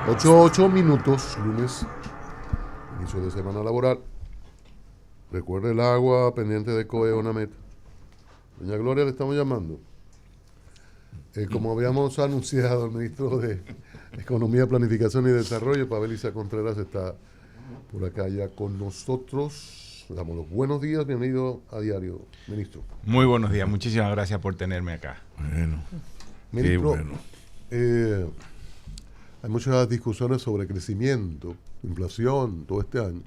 8 minutos, lunes, inicio de semana laboral. Recuerde el agua pendiente de COE una meta. Doña Gloria, le estamos llamando. Como habíamos anunciado, el ministro de Economía, Planificación y Desarrollo, Pavel Isa Contreras, está por acá ya con nosotros. Le damos los buenos días, bienvenido a Diario, ministro. Muy buenos días, muchísimas gracias por tenerme acá. Bueno, Ministro, qué bueno. Hay muchas discusiones sobre crecimiento, inflación, todo este año.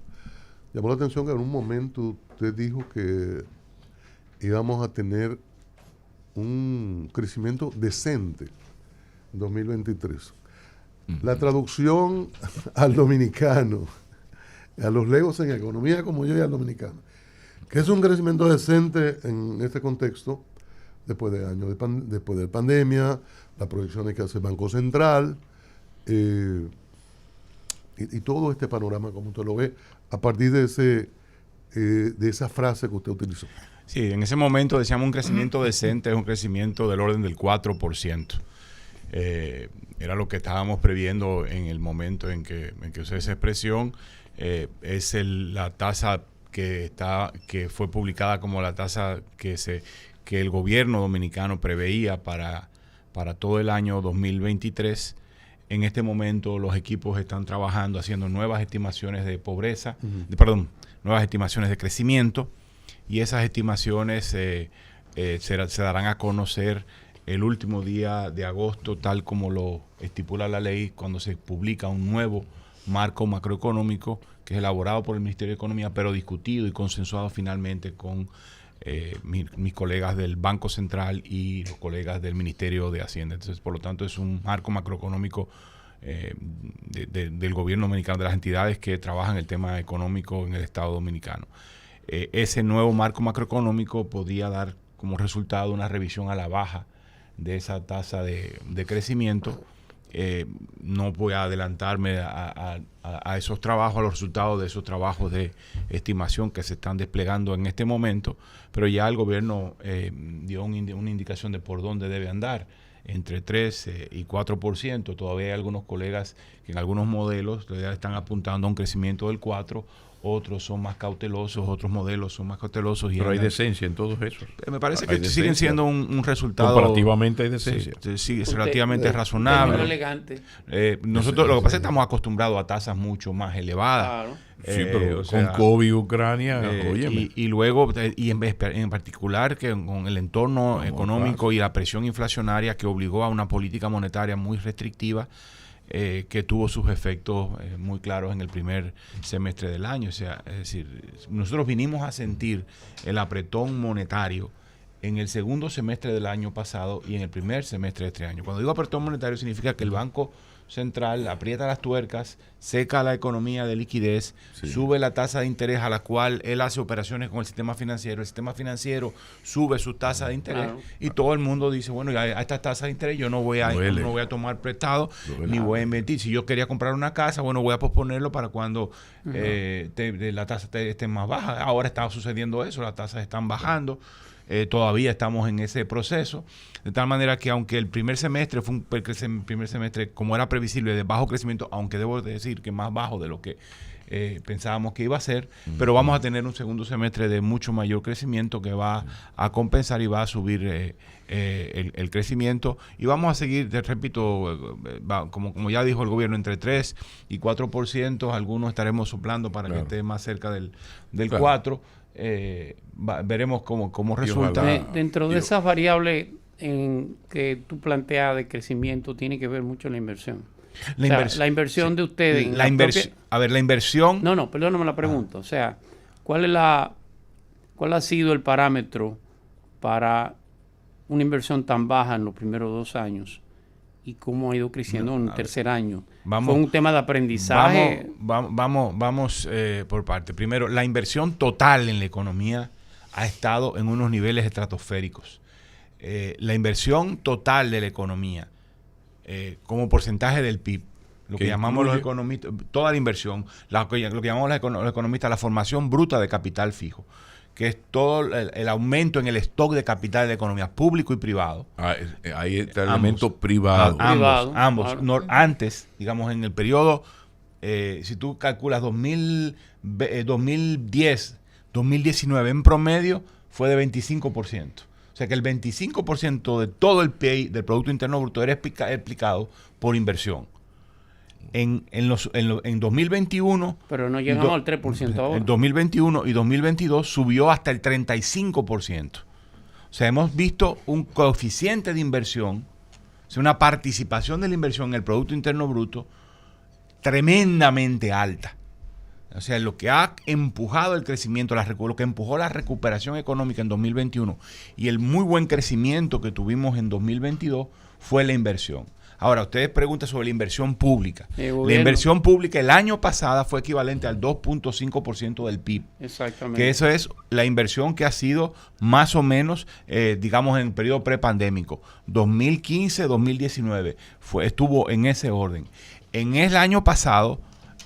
Llamó la atención que en un momento usted dijo que íbamos a tener un crecimiento decente en 2023. La traducción al dominicano, a los legos en economía como yo y al dominicano, que es un crecimiento decente en este contexto, después de años después de pandemia, las proyecciones que hace el Banco Central, y todo este panorama, como usted lo ve, a partir de esa frase que usted utilizó. Sí, en ese momento decíamos un crecimiento decente, es un crecimiento del orden del 4%. Era lo que estábamos previendo en el momento en que usé esa expresión. Es la tasa que fue publicada como la tasa que el gobierno dominicano preveía para todo el año 2023. En este momento los equipos están trabajando, haciendo nuevas estimaciones de pobreza, nuevas estimaciones de crecimiento, y esas estimaciones se darán a conocer el último día de agosto, tal como lo estipula la ley, cuando se publica un nuevo marco macroeconómico que es elaborado por el Ministerio de Economía, pero discutido y consensuado finalmente con mis colegas del Banco Central y los colegas del Ministerio de Hacienda. Entonces, por lo tanto, es un marco macroeconómico del gobierno dominicano, de las entidades que trabajan el tema económico en el Estado dominicano. Ese nuevo marco macroeconómico podría dar como resultado una revisión a la baja de esa tasa de crecimiento. No voy a adelantarme a esos trabajos, a los resultados de esos trabajos de estimación que se están desplegando en este momento, pero ya el gobierno dio una indicación de por dónde debe andar, entre 3 y 4%. Todavía hay algunos colegas que en algunos modelos todavía están apuntando a un crecimiento del 4%. Otros son más cautelosos, otros modelos son más cautelosos. Pero hay decencia en todos esos. Me parece que siguen siendo un resultado... Comparativamente hay decencia. Sí, es relativamente razonable. Elegante. Nosotros lo que pasa es que estamos acostumbrados a tasas mucho más elevadas. Claro. Sí, pero con COVID y Ucrania, óyeme. Y luego, y en particular, que con el entorno económico y la presión inflacionaria que obligó a una política monetaria muy restrictiva, que tuvo sus efectos muy claros en el primer semestre del año. O sea, es decir, nosotros vinimos a sentir el apretón monetario en el segundo semestre del año pasado y en el primer semestre de este año. Cuando digo apretón monetario, significa que el Banco Central aprieta las tuercas, seca la economía de liquidez, sube la tasa de interés a la cual él hace operaciones con el sistema financiero sube su tasa de interés, y todo el mundo dice, bueno, a estas tasas de interés yo no voy a tomar prestado, ni voy a invertir. Si yo quería comprar una casa, bueno, voy a posponerlo para cuando la tasa esté más baja. Ahora está sucediendo eso, las tasas están bajando. Todavía estamos en ese proceso, de tal manera que aunque el primer semestre fue un primer semestre, como era previsible, de bajo crecimiento, aunque debo decir que más bajo de lo que pensábamos que iba a ser, pero vamos a tener un segundo semestre de mucho mayor crecimiento que va a compensar y va a subir el crecimiento, y vamos a seguir, te repito, como ya dijo el gobierno, entre 3 y 4%, algunos estaremos soplando para que esté más cerca del 4%. Veremos cómo resulta. Dentro de esas variables que tú planteas de crecimiento, tiene que ver mucho la inversión. La inversión de ustedes. La inversión. No, perdóname la pregunta. O sea, ¿cuál ha sido el parámetro para una inversión tan baja en los primeros 2 años? ¿Y cómo ha ido creciendo en el tercer año? ¿Fue un tema de aprendizaje? Vamos por parte. Primero, la inversión total en la economía ha estado en unos niveles estratosféricos. La inversión total de la economía, como porcentaje del PIB, lo que llamamos los economistas, toda la inversión, lo que llamamos los economistas la formación bruta de capital fijo, que es todo el aumento en el stock de capital de la economía, público y privado. Ahí está el elemento privado. Ambos. Claro. Antes, digamos, en el periodo, si tú calculas 2010, 2019, en promedio fue de 25%. O sea que el 25% de todo el PIB, del Producto Interno Bruto, era explicado por inversión. En 2021... Pero no llegamos al 3% ahora. En 2021 y 2022 subió hasta el 35%. O sea, hemos visto un coeficiente de inversión, o sea, una participación de la inversión en el Producto Interno Bruto tremendamente alta. O sea, lo que ha empujado el crecimiento, lo que empujó la recuperación económica en 2021 y el muy buen crecimiento que tuvimos en 2022 fue la inversión. Ahora, ustedes preguntan sobre la inversión pública. La inversión pública el año pasado fue equivalente al 2.5% del PIB. Exactamente. Que eso es la inversión que ha sido más o menos, digamos, en el periodo prepandémico. 2015, 2019, estuvo en ese orden. En el año pasado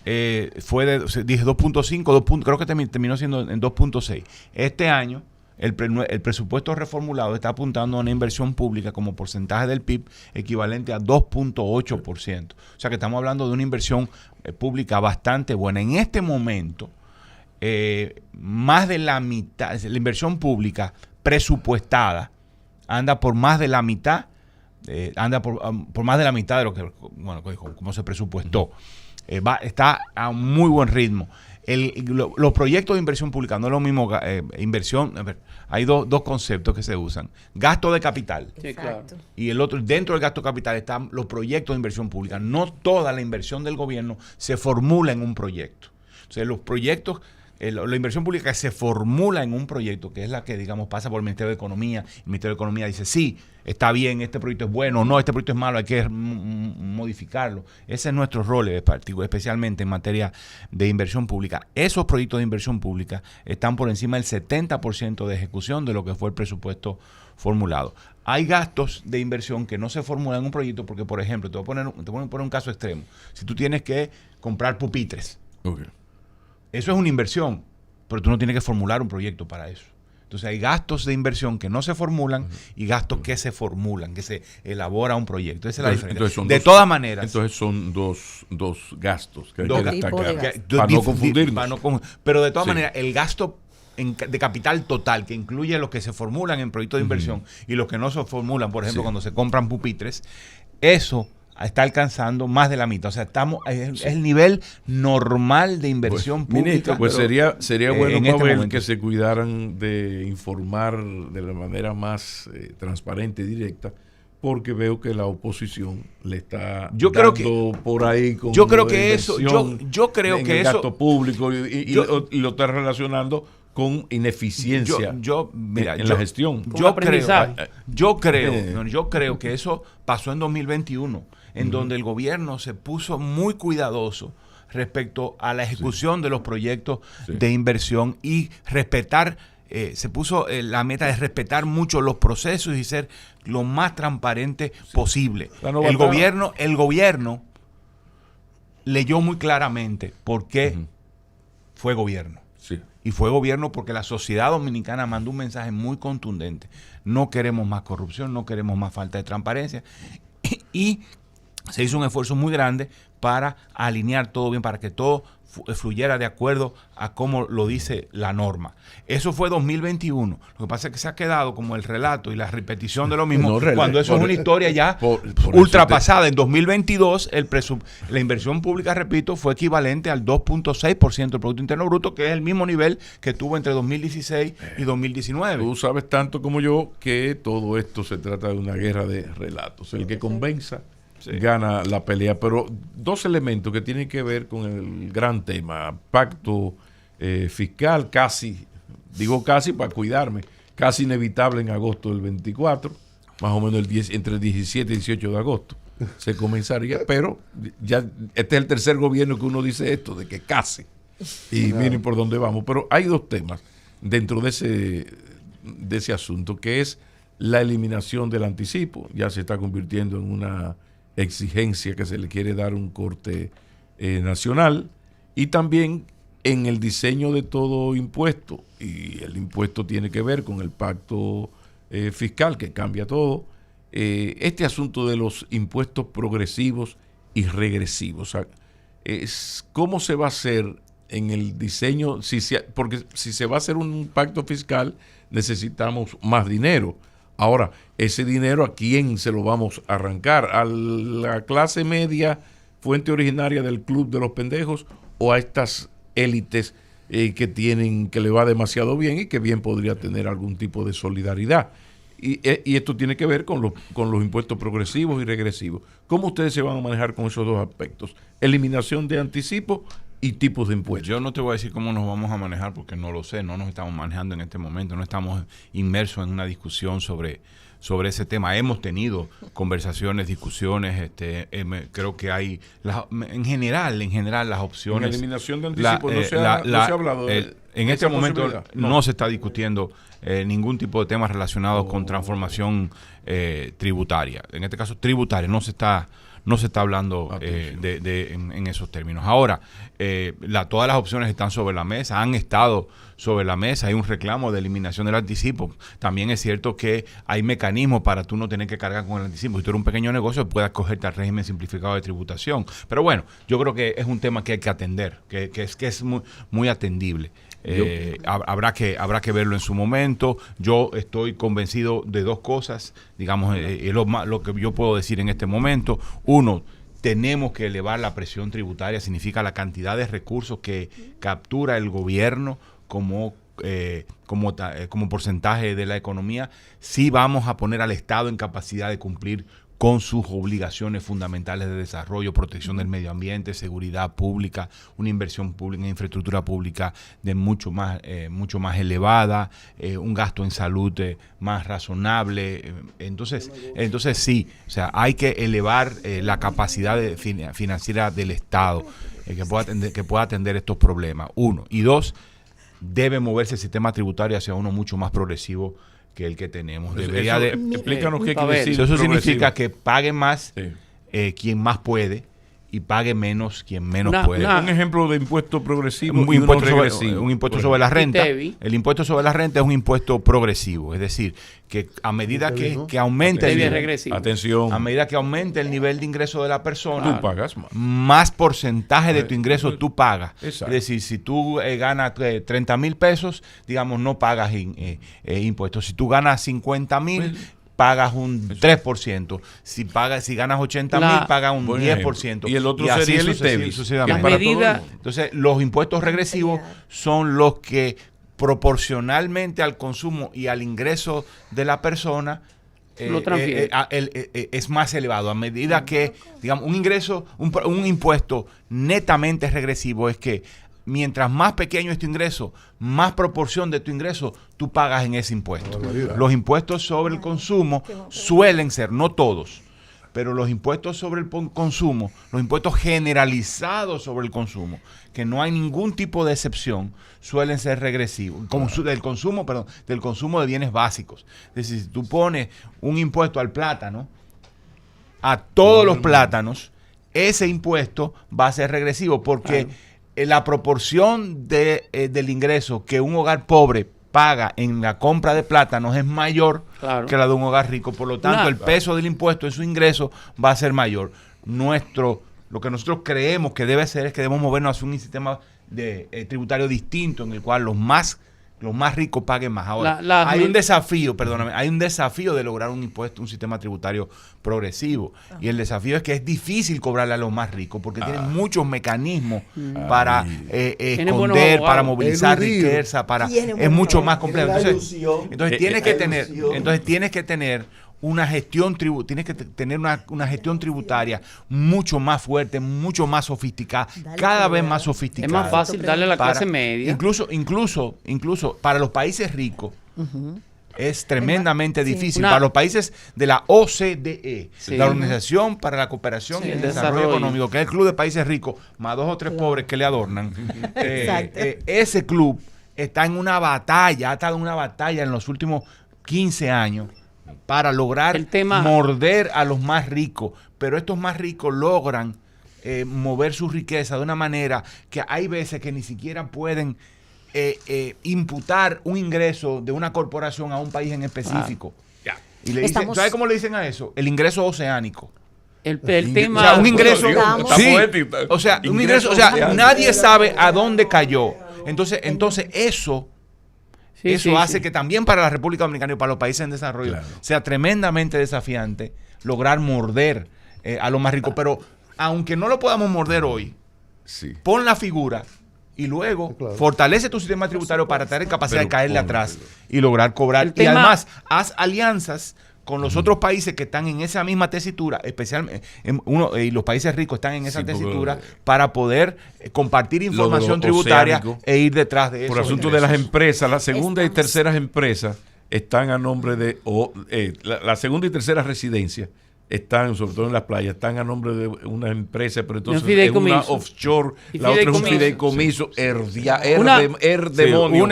fue dije 2.5, creo que terminó siendo en 2.6. Este año el presupuesto reformulado está apuntando a una inversión pública como porcentaje del PIB equivalente a 2.8%. O sea que estamos hablando de una inversión pública bastante buena. En este momento, más de la mitad, la inversión pública presupuestada anda por más de la mitad, por más de la mitad de lo que, bueno, como se presupuestó. Está a un muy buen ritmo. Los proyectos de inversión pública no es lo mismo inversión. A ver, hay dos conceptos que se usan: gasto de capital. Sí, claro. Y el otro, dentro del gasto de capital están los proyectos de inversión pública. No toda la inversión del gobierno se formula en un proyecto. O sea, los proyectos, la inversión pública se formula en un proyecto, que es la que, digamos, pasa por el Ministerio de Economía. El Ministerio de Economía dice, sí, está bien, este proyecto es bueno, o no, este proyecto es malo, hay que modificarlo. Ese es nuestro rol, especialmente en materia de inversión pública. Esos proyectos de inversión pública están por encima del 70% de ejecución de lo que fue el presupuesto formulado. Hay gastos de inversión que no se formulan en un proyecto porque, por ejemplo, te voy a poner un caso extremo. Si tú tienes que comprar pupitres, eso es una inversión, pero tú no tienes que formular un proyecto para eso. Entonces hay gastos de inversión que no se formulan y gastos que se formulan, que se elabora un proyecto. Esa es la diferencia. De todas maneras. Entonces son dos gastos que hay que destacar para no confundirnos. Pero de todas maneras, el gasto de capital total, que incluye los que se formulan en proyectos de inversión y los que no se formulan, por ejemplo, cuando se compran pupitres, eso está alcanzando más de la mitad. O sea, es el nivel normal de inversión pública. Pues sería bueno Pavel, que se cuidaran de informar de la manera más transparente y directa, porque veo que la oposición le está dando por ahí con yo creo que eso yo creo que eso gasto público y lo está relacionando con ineficiencia en la gestión. Yo creo que eso pasó en 2021, en donde el gobierno se puso muy cuidadoso respecto a la ejecución de los proyectos de inversión y respetar, se puso la meta de respetar mucho los procesos y ser lo más transparente posible. El gobierno leyó muy claramente por qué fue gobierno. Sí. Y fue gobierno porque la sociedad dominicana mandó un mensaje muy contundente. No queremos más corrupción, no queremos más falta de transparencia. Y se hizo un esfuerzo muy grande para alinear todo bien, para que todo fluyera de acuerdo a cómo lo dice la norma. Eso fue 2021. Lo que pasa es que se ha quedado como el relato y la repetición de lo mismo, cuando eso es una historia ya ultrapasada. En 2022, la inversión pública, repito, fue equivalente al 2.6% del Producto Interno Bruto, que es el mismo nivel que tuvo entre 2016 y 2019. Tú sabes tanto como yo que todo esto se trata de una guerra de relatos. El que convenza gana la pelea, pero dos elementos que tienen que ver con el gran tema, pacto fiscal, digo casi para cuidarme, casi inevitable en agosto del 24, más o menos entre el 17 y 18 de agosto se comenzaría, pero ya este es el tercer gobierno que uno dice esto, de que casi, y miren por dónde vamos, pero hay dos temas dentro de ese asunto, que es la eliminación del anticipo. Ya se está convirtiendo en una exigencia que se le quiere dar un corte nacional, y también en el diseño de todo impuesto, y el impuesto tiene que ver con el pacto fiscal que cambia todo, este asunto de los impuestos progresivos y regresivos, o sea, ¿cómo se va a hacer en el diseño? Porque si se va a hacer un pacto fiscal, necesitamos más dinero. Ahora, ese dinero, ¿a quién se lo vamos a arrancar? ¿A la clase media, fuente originaria del Club de los Pendejos, o a estas élites que le va demasiado bien y que bien podría tener algún tipo de solidaridad? Y esto tiene que ver con los impuestos progresivos y regresivos. ¿Cómo ustedes se van a manejar con esos dos aspectos? Eliminación de anticipo y tipos de impuestos. Yo no te voy a decir cómo nos vamos a manejar porque no lo sé, no nos estamos manejando en este momento, no estamos inmersos en una discusión sobre ese tema. Hemos tenido conversaciones, discusiones, creo que hay, en general las opciones. En eliminación de anticipo no se ha hablado en este momento no se está discutiendo ningún tipo de temas relacionados con transformación tributaria. En este caso, tributaria, no se está hablando en esos términos. Ahora, todas las opciones están sobre la mesa, han estado sobre la mesa. Hay un reclamo de eliminación del anticipo. También es cierto que hay mecanismos para tú no tener que cargar con el anticipo. Si tú eres un pequeño negocio, puedes acogerte al régimen simplificado de tributación. Pero bueno, yo creo que es un tema que hay que atender, que es muy, muy atendible. Habrá que verlo en su momento. Yo estoy convencido de dos cosas, digamos, lo que yo puedo decir en este momento. Uno, tenemos que elevar la presión tributaria, significa la cantidad de recursos que captura el gobierno como porcentaje de la economía. Sí vamos a poner al Estado en capacidad de cumplir con sus obligaciones fundamentales de desarrollo, protección del medio ambiente, seguridad pública, una inversión pública en infraestructura pública de mucho más elevada, un gasto en salud más razonable. Entonces sí, o sea, hay que elevar la capacidad financiera del Estado que pueda atender estos problemas. Uno. Y dos, debe moverse el sistema tributario hacia uno mucho más progresivo que el que tenemos. Explícanos qué quiere decir. Eso significa que pague más quien más puede y pague menos quien menos puede. Un ejemplo de impuesto progresivo un impuesto sobre la renta. El impuesto sobre la renta es un impuesto progresivo, es decir, que a medida que aumente a medida que aumente el nivel de ingreso de la persona, tú pagas más porcentaje de tu ingreso tú pagas. Exacto. Es decir, si tú ganas 30,000 pesos, digamos, no pagas impuestos. Si tú ganas 50,000, pagas un 3%. Si ganas 80,000, pagas un 10%. Y el otro sería el ITEVI. Entonces, los impuestos regresivos son los que proporcionalmente al consumo y al ingreso de la persona es más elevado. A medida que, digamos, un impuesto netamente regresivo es que mientras más pequeño es tu ingreso, más proporción de tu ingreso tú pagas en ese impuesto. Los impuestos sobre el consumo suelen ser, no todos, pero los impuestos sobre el consumo, los impuestos generalizados sobre el consumo, que no hay ningún tipo de excepción, suelen ser regresivos. Del consumo de bienes básicos. Es decir, si tú pones un impuesto al plátano, a todos los plátanos, ese impuesto va a ser regresivo porque la proporción del ingreso que un hogar pobre paga en la compra de plátanos es mayor que la de un hogar rico. Por lo tanto, el peso del impuesto en su ingreso va a ser mayor. Lo que nosotros creemos que debe ser es que debemos movernos hacia un sistema tributario distinto en el cual los más ricos paguen más. Ahora, hay un desafío de lograr un sistema tributario progresivo. Y el desafío es que es difícil cobrarle a los más ricos porque tienen muchos mecanismos para esconder, para movilizar riqueza, es mucho más complejo. Entonces tienes que tener una gestión una gestión tributaria mucho más fuerte, mucho más sofisticada, cada vez más sofisticada. Es más fácil darle a la clase media. Incluso para los países ricos es tremendamente difícil. Para los países de la OCDE, la Organización para la Cooperación y el Desarrollo Económico, que es el club de países ricos, más 2 o 3 pobres que le adornan, ese club está en una batalla, ha estado en una batalla en los últimos 15 años para lograr morder a los más ricos, pero estos más ricos logran mover su riqueza de una manera que hay veces que ni siquiera pueden imputar un ingreso de una corporación a un país en específico. Y le dicen, ¿sabes cómo le dicen a eso? El ingreso oceánico. El tema... O sea, un ingreso... un ingreso... O sea, nadie sabe a dónde cayó. Entonces eso hace que también para la República Dominicana y para los países en desarrollo sea tremendamente desafiante lograr morder a los más ricos. Pero aunque no lo podamos morder hoy, pon la figura y luego fortalece tu sistema tributario para tener capacidad de caerle atrás y lograr cobrar. Y además, haz alianzas con los otros países que están en esa misma tesitura, especialmente y los países ricos están en esa tesitura para poder compartir información tributaria e ir detrás de eso. Por asunto de las empresas, las segundas y terceras empresas están a nombre de, la segunda y tercera residencia están, sobre todo en las playas, están a nombre de una empresa, pero entonces es una offshore, la otra es un fideicomiso, una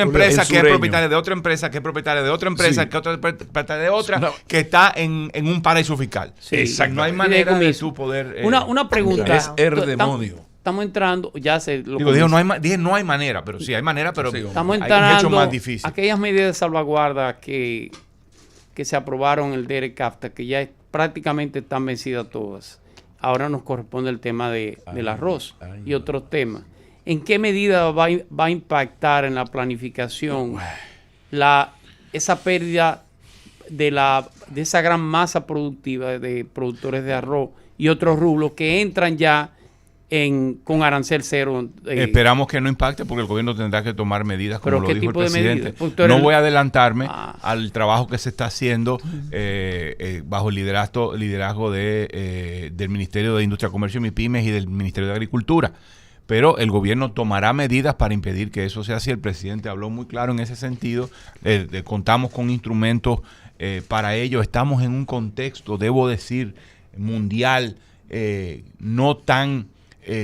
empresa que es propietaria de otra empresa, que es propietaria de otra empresa, que otra propietaria de otra, que está en un paraíso fiscal. Exacto. No hay manera de tú poder... una pregunta. Es demonio. Estamos entrando, ya se lo dije no hay manera, pero sí hay manera, pero estamos entrando hecho más difícil. Aquellas medidas de salvaguarda que se aprobaron en el DERECAFTA, que ya prácticamente están vencidas todas. Ahora nos corresponde el tema del arroz y otros temas. ¿En qué medida va a impactar en la planificación esa pérdida de esa gran masa productiva de productores de arroz y otros rubros que entran ya con arancel cero? Esperamos que no impacte porque el gobierno tendrá que tomar medidas, como lo dijo el presidente. No voy a adelantarme al trabajo que se está haciendo bajo el liderazgo del Ministerio de Industria, Comercio y MIPYMES y del Ministerio de Agricultura. Pero el gobierno tomará medidas para impedir que eso sea así. El presidente habló muy claro en ese sentido. Contamos con instrumentos para ello. Estamos en un contexto, debo decir, mundial, no tan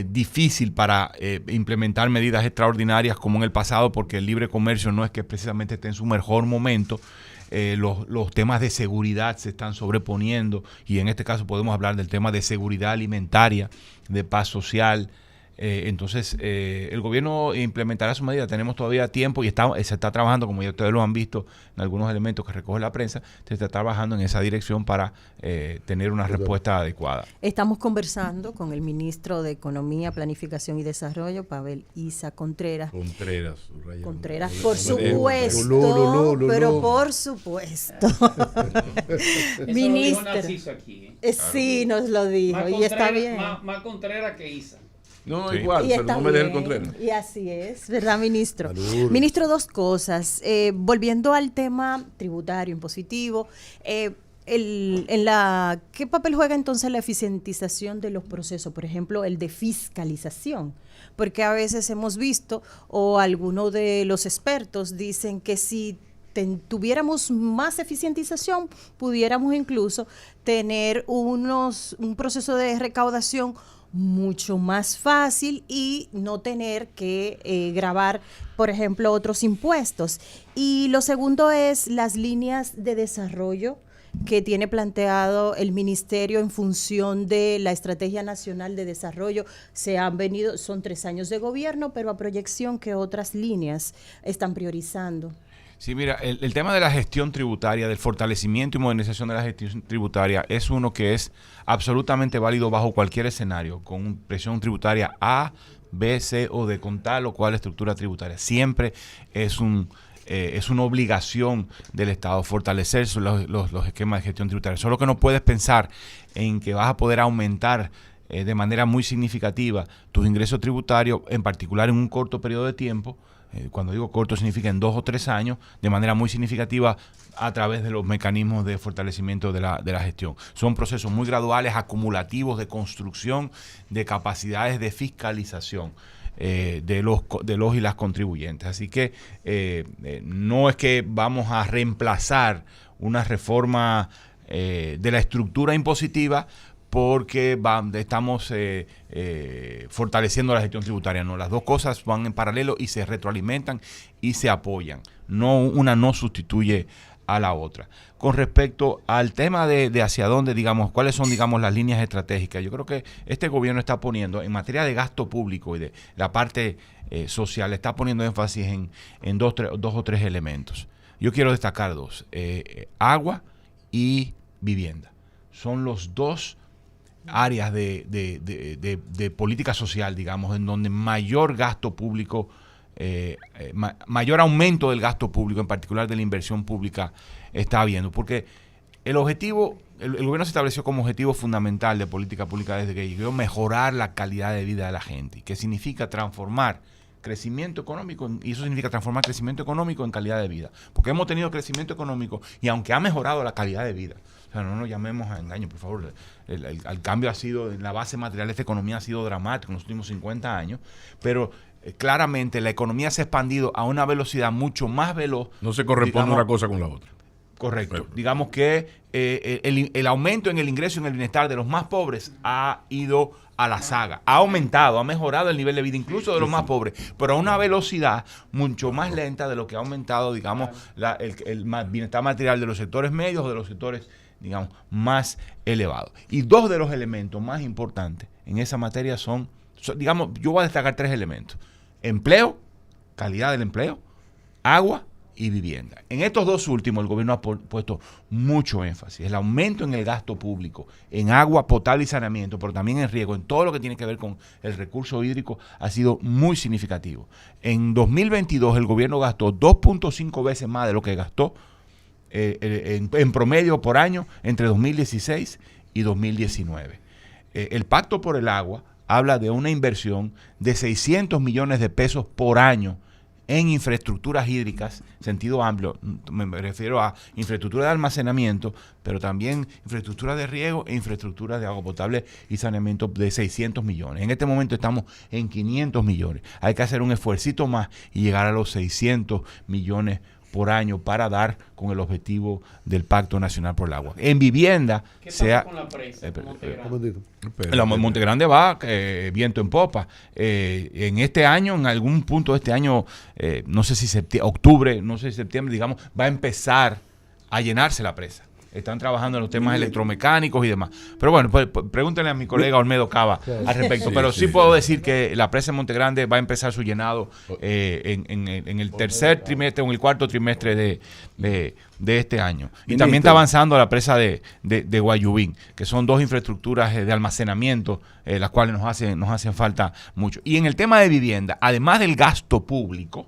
difícil para implementar medidas extraordinarias como en el pasado, porque el libre comercio no es que precisamente esté en su mejor momento. Los temas de seguridad se están sobreponiendo y en este caso podemos hablar del tema de seguridad alimentaria, de paz social. Entonces el gobierno implementará su medida. Tenemos todavía tiempo y se está trabajando, como ya ustedes lo han visto en algunos elementos que recoge la prensa, se está trabajando en esa dirección para tener una respuesta adecuada. Estamos conversando con el ministro de Economía, Planificación y Desarrollo, Pavel Isa Contreras, por supuesto, pero por supuesto. Ministro. Eso lo dijo Narciso aquí, sí, nos lo dijo y está bien. Más Contreras que Isa. No, igual, pero no me deje el Contreras. Y así es, ¿verdad, ministro? Salud. Ministro, dos cosas. Volviendo al tema tributario, impositivo, ¿qué papel juega entonces la eficientización de los procesos? Por ejemplo, el de fiscalización. Porque a veces hemos visto, o algunos de los expertos dicen que si tuviéramos más eficientización, pudiéramos incluso tener un proceso de recaudación mucho más fácil y no tener que gravar, por ejemplo, otros impuestos. Y lo segundo es las líneas de desarrollo que tiene planteado el ministerio en función de la Estrategia Nacional de Desarrollo. Son 3 años de gobierno, pero a proyección, ¿qué otras líneas están priorizando? Sí, mira, el tema de la gestión tributaria, del fortalecimiento y modernización de la gestión tributaria es uno que es absolutamente válido bajo cualquier escenario, con presión tributaria A, B, C o D, con tal o cual estructura tributaria. Siempre es una obligación del Estado fortalecer los esquemas de gestión tributaria. Solo que no puedes pensar en que vas a poder aumentar de manera muy significativa tus ingresos tributarios, en particular en un corto periodo de tiempo. Cuando digo corto significa en 2 o 3 años, de manera muy significativa a través de los mecanismos de fortalecimiento de la gestión. Son procesos muy graduales, acumulativos de construcción de capacidades de fiscalización de los y las contribuyentes. Así que no es que vamos a reemplazar una reforma de la estructura impositiva porque estamos fortaleciendo la gestión tributaria. No, las dos cosas van en paralelo y se retroalimentan y se apoyan. Una no sustituye a la otra. Con respecto al tema de hacia dónde, digamos, cuáles son, digamos, las líneas estratégicas, yo creo que este gobierno está poniendo, en materia de gasto público y de la parte social, está poniendo énfasis en dos o tres elementos. Yo quiero destacar dos, agua y vivienda. Son los dos áreas de política social, digamos, en donde mayor gasto público, mayor aumento del gasto público, en particular de la inversión pública, está habiendo. Porque el objetivo, el gobierno se estableció como objetivo fundamental de política pública desde que llegó, mejorar la calidad de vida de la gente, que significa transformar crecimiento económico, y eso significa transformar crecimiento económico en calidad de vida. Porque hemos tenido crecimiento económico y aunque ha mejorado la calidad de vida, o sea, no nos llamemos a engaño, por favor. El cambio ha sido, en la base material de esta economía ha sido dramático en los últimos 50 años, pero claramente la economía se ha expandido a una velocidad mucho más veloz. No se corresponde una cosa con la otra. Correcto. Bueno. Digamos que el aumento en el ingreso y en el bienestar de los más pobres ha ido a la saga. Ha aumentado, ha mejorado el nivel de vida incluso de los más pobres, pero a una velocidad mucho más lenta de lo que ha aumentado, digamos, el bienestar material de los sectores medios o de los sectores, digamos, más elevados. Y dos de los elementos más importantes en esa materia son, digamos, yo voy a destacar tres elementos: empleo, calidad del empleo, agua y vivienda. En estos dos últimos el gobierno ha puesto mucho énfasis. El aumento en el gasto público, en agua potable y saneamiento, pero también en riego, en todo lo que tiene que ver con el recurso hídrico, ha sido muy significativo. En 2022 el gobierno gastó 2.5 veces más de lo que gastó en promedio por año entre 2016 y 2019. El Pacto por el Agua habla de una inversión de 600 millones de pesos por año en infraestructuras hídricas, sentido amplio, me refiero a infraestructura de almacenamiento, pero también infraestructura de riego e infraestructura de agua potable y saneamiento de 600 millones. En este momento estamos en 500 millones. Hay que hacer un esfuercito más y llegar a los 600 millones por año para dar con el objetivo del Pacto Nacional por el Agua. En vivienda, ¿Qué sea... pasa con la presa? La Monte Grande va viento en popa. En este año, en algún punto de este año, no sé si octubre, no sé si septiembre, digamos, va a empezar a llenarse la presa. Están trabajando en los temas electromecánicos y demás. Pero bueno, pues pregúntenle a mi colega Olmedo Cava al respecto. Pero sí puedo decir que la presa de Monte Grande va a empezar su llenado en el tercer trimestre o en el cuarto trimestre de este año. Y también está avanzando la presa de Guayubín, que son dos infraestructuras de almacenamiento, las cuales nos hacen falta mucho. Y en el tema de vivienda, además del gasto público,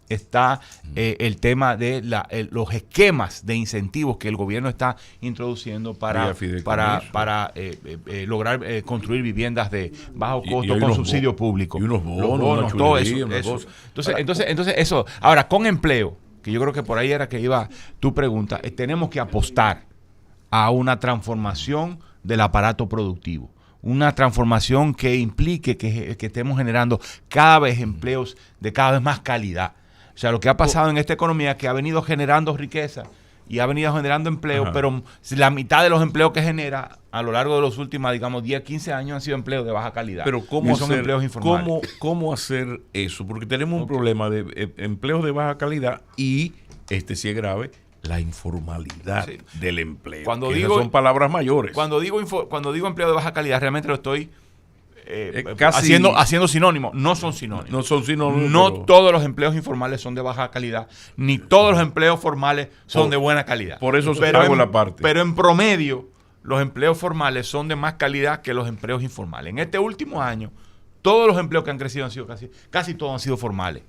está el tema de los esquemas de incentivos que el gobierno está introduciendo para lograr construir viviendas de bajo costo con subsidio público. Y unos bonos, todo eso. Entonces eso. Ahora, con empleo, que yo creo que por ahí era que iba tu pregunta, tenemos que apostar a una transformación del aparato productivo. Una transformación que implique que estemos generando cada vez empleos de cada vez más calidad. O sea, lo que ha pasado en esta economía, que ha venido generando riqueza y ha venido generando empleo, ajá, pero la mitad de los empleos que genera a lo largo de los últimos, digamos, 10, 15 años han sido empleos de baja calidad. Pero ¿cómo son empleos informales? ¿Cómo hacer eso? Porque tenemos un problema de empleos de baja calidad y, si es grave, la informalidad del empleo. Son palabras mayores. Cuando digo empleo de baja calidad, realmente lo estoy... haciendo sinónimos. No son sinónimos. No son sinónimos. No todos los empleos informales son de baja calidad, ni todos los empleos formales son de buena calidad. Por eso hago la parte. Pero en promedio, los empleos formales son de más calidad que los empleos informales. En este último año, todos los empleos que han crecido han sido casi todos han sido formales.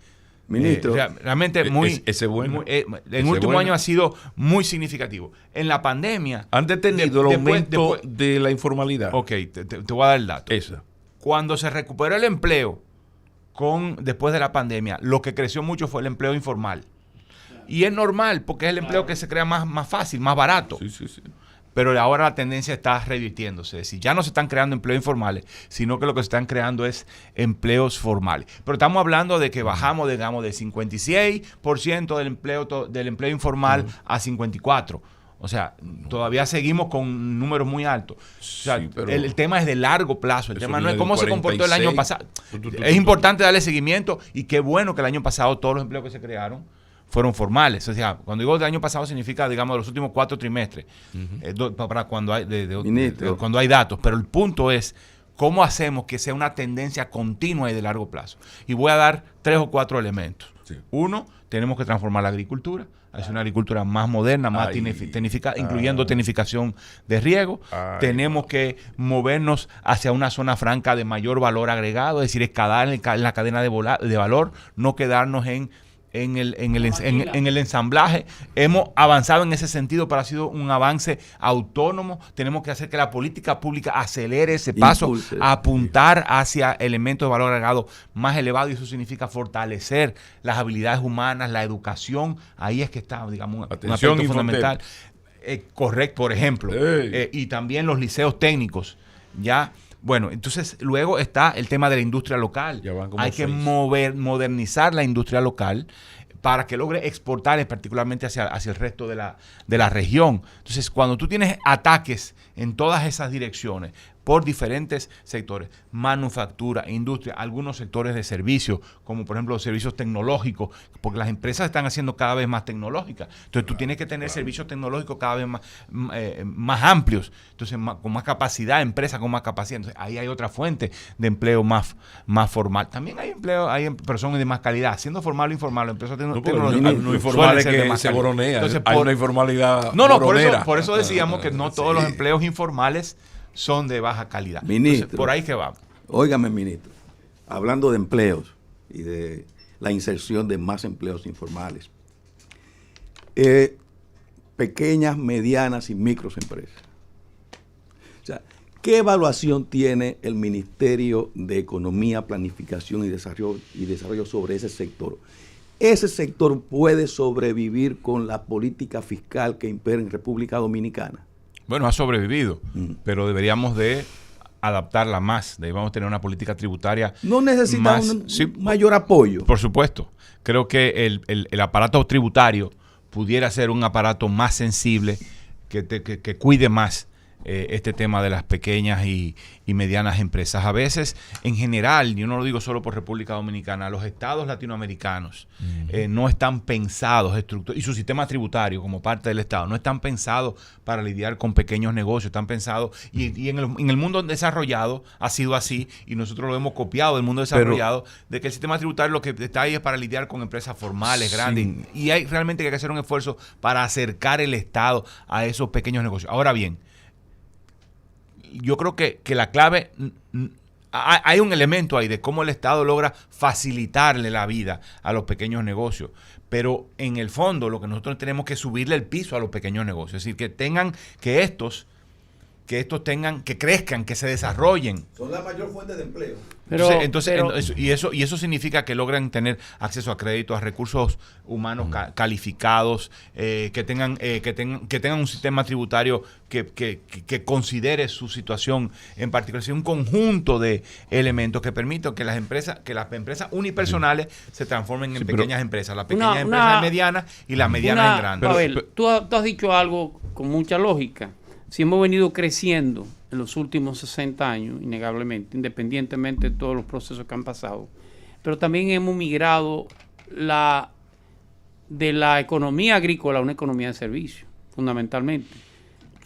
Ministro, realmente el último año ha sido muy significativo. En la pandemia... ¿Han detenido el aumento de la informalidad? Ok, te voy a dar el dato. Esa. Cuando se recuperó el empleo después de la pandemia, lo que creció mucho fue el empleo informal. Y es normal, porque es el empleo que se crea más fácil, más barato. Sí. Pero ahora la tendencia está revirtiéndose. Es decir, ya no se están creando empleos informales, sino que lo que se están creando es empleos formales. Pero estamos hablando de que bajamos, digamos, de 56% del empleo informal a 54%. O sea, todavía seguimos con números muy altos. O sea, el tema es de largo plazo. El tema no es cómo se comportó el año pasado. Es importante darle seguimiento y qué bueno que el año pasado todos los empleos que se crearon fueron formales. O sea, cuando digo del año pasado significa, digamos, de los últimos 4 trimestres, para cuando hay, cuando hay datos. Pero el punto es cómo hacemos que sea una tendencia continua y de largo plazo. Y voy a dar 3 o 4 elementos. Sí. Uno, tenemos que transformar la agricultura, hacer una agricultura más moderna, más tecnificada, incluyendo tecnificación de riego. Tenemos que movernos hacia una zona franca de mayor valor agregado, es decir, escalar en la cadena de valor, no quedarnos en el ensamblaje. Hemos avanzado en ese sentido, pero ha sido un avance autónomo. Tenemos que hacer que la política pública acelere ese paso, apuntar hacia elementos de valor agregado más elevados, y eso significa fortalecer las habilidades humanas, la educación. Ahí es que está, digamos, un aspecto fundamental. Correcto, por ejemplo. Y también los liceos técnicos, ya. Bueno, entonces luego está el tema de la industria local. Hay que modernizar la industria local para que logre exportar particularmente hacia el resto de la región. Entonces, cuando tú tienes ataques en todas esas direcciones por diferentes sectores, manufactura, industria, algunos sectores de servicios, como por ejemplo los servicios tecnológicos, porque las empresas están haciendo cada vez más tecnológicas. Entonces tú tienes que tener servicios tecnológicos cada vez más amplios, entonces con más capacidad, empresas con más capacidad. Entonces ahí hay otra fuente de empleo más formal. También hay empleo, hay personas de más calidad, siendo formal o informal, empresas tecnológicas. No informal es que se boronea. Entonces, hay una informalidad. Por eso decíamos que no todos los empleos informales son de baja calidad. Ministro, entonces, por ahí que vamos. Óigame, ministro, hablando de empleos y de la inserción de más empleos informales, pequeñas, medianas y microempresas. O sea, ¿qué evaluación tiene el Ministerio de Economía, Planificación y Desarrollo sobre ese sector? ¿Ese sector puede sobrevivir con la política fiscal que impera en República Dominicana? Bueno, ha sobrevivido, pero deberíamos de adaptarla más. Debemos tener una política tributaria. ¿No necesita mayor apoyo? Por supuesto. Creo que el aparato tributario pudiera ser un aparato más sensible, que cuide más este tema de las pequeñas y medianas empresas. A veces, en general, yo no lo digo solo por República Dominicana, los estados latinoamericanos no están pensados, y su sistema tributario como parte del estado, no están pensados para lidiar con pequeños negocios, están pensados, y en el mundo desarrollado ha sido así, y nosotros lo hemos copiado del mundo desarrollado, de que el sistema tributario lo que está ahí es para lidiar con empresas formales, grandes, y hay realmente que hacer un esfuerzo para acercar el estado a esos pequeños negocios. Ahora bien, yo creo que la clave, hay un elemento ahí de cómo el Estado logra facilitarle la vida a los pequeños negocios, pero en el fondo lo que nosotros tenemos que subirle el piso a los pequeños negocios, es decir, que estos crezcan, que se desarrollen. Son la mayor fuente de empleo. Y eso significa que logran tener acceso a crédito, a recursos humanos calificados, que tengan un sistema tributario que considere su situación en particular, un conjunto de elementos que permitan que las empresas unipersonales se transformen en pequeñas empresas, las pequeñas empresas en medianas y las medianas en grandes. Pavel, tú has dicho algo con mucha lógica. Si hemos venido creciendo en los últimos 60 años, innegablemente, independientemente de todos los procesos que han pasado, pero también hemos migrado de la economía agrícola a una economía de servicio, fundamentalmente.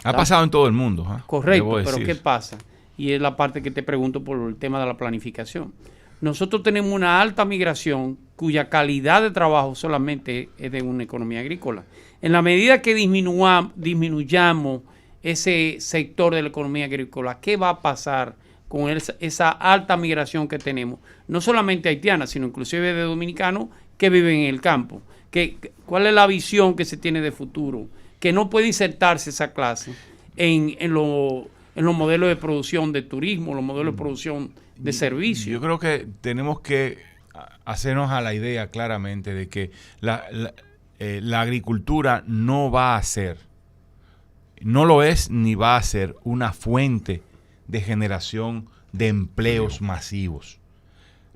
Ha pasado en todo el mundo. Correcto, pero ¿qué pasa? Y es la parte que te pregunto por el tema de la planificación. Nosotros tenemos una alta migración cuya calidad de trabajo solamente es de una economía agrícola. En la medida que disminuyamos ese sector de la economía agrícola, ¿qué va a pasar con esa alta migración que tenemos? No solamente haitiana, sino inclusive de dominicanos que viven en el campo. ¿Cuál es la visión que se tiene de futuro? Que no puede insertarse esa clase en los modelos de producción de turismo, los modelos de producción de servicios. Yo creo que tenemos que hacernos a la idea claramente de que la agricultura no va a ser, no lo es ni va a ser una fuente de generación de empleos masivos.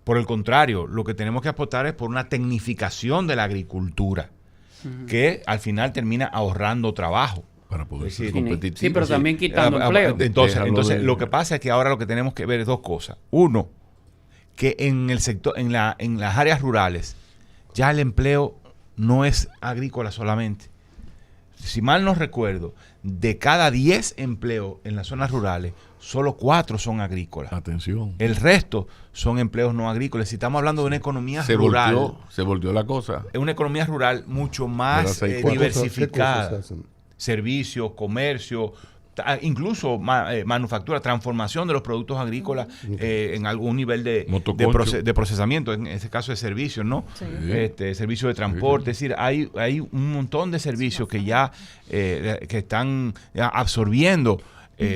Por el contrario, lo que tenemos que apostar es por una tecnificación de la agricultura, que al final termina ahorrando trabajo. Para poder ser competitivo. Sí, pero también quitando empleo. Entonces lo que pasa es que ahora lo que tenemos que ver es dos cosas. Uno, que en el sector, en las áreas rurales, ya el empleo no es agrícola solamente. Si mal no recuerdo, de cada 10 empleos en las zonas rurales, solo 4 son agrícolas. Atención. El resto son empleos no agrícolas. Si estamos hablando de una economía rural, Se volteó la cosa. es una economía rural mucho más diversificada. ¿Qué cosas hacen? Servicios, comercio, incluso manufactura, transformación de los productos agrícolas en algún nivel de procesamiento, en ese caso de servicios, ¿no? Sí. Servicios de transporte, es decir, hay un montón de servicios que ya que están absorbiendo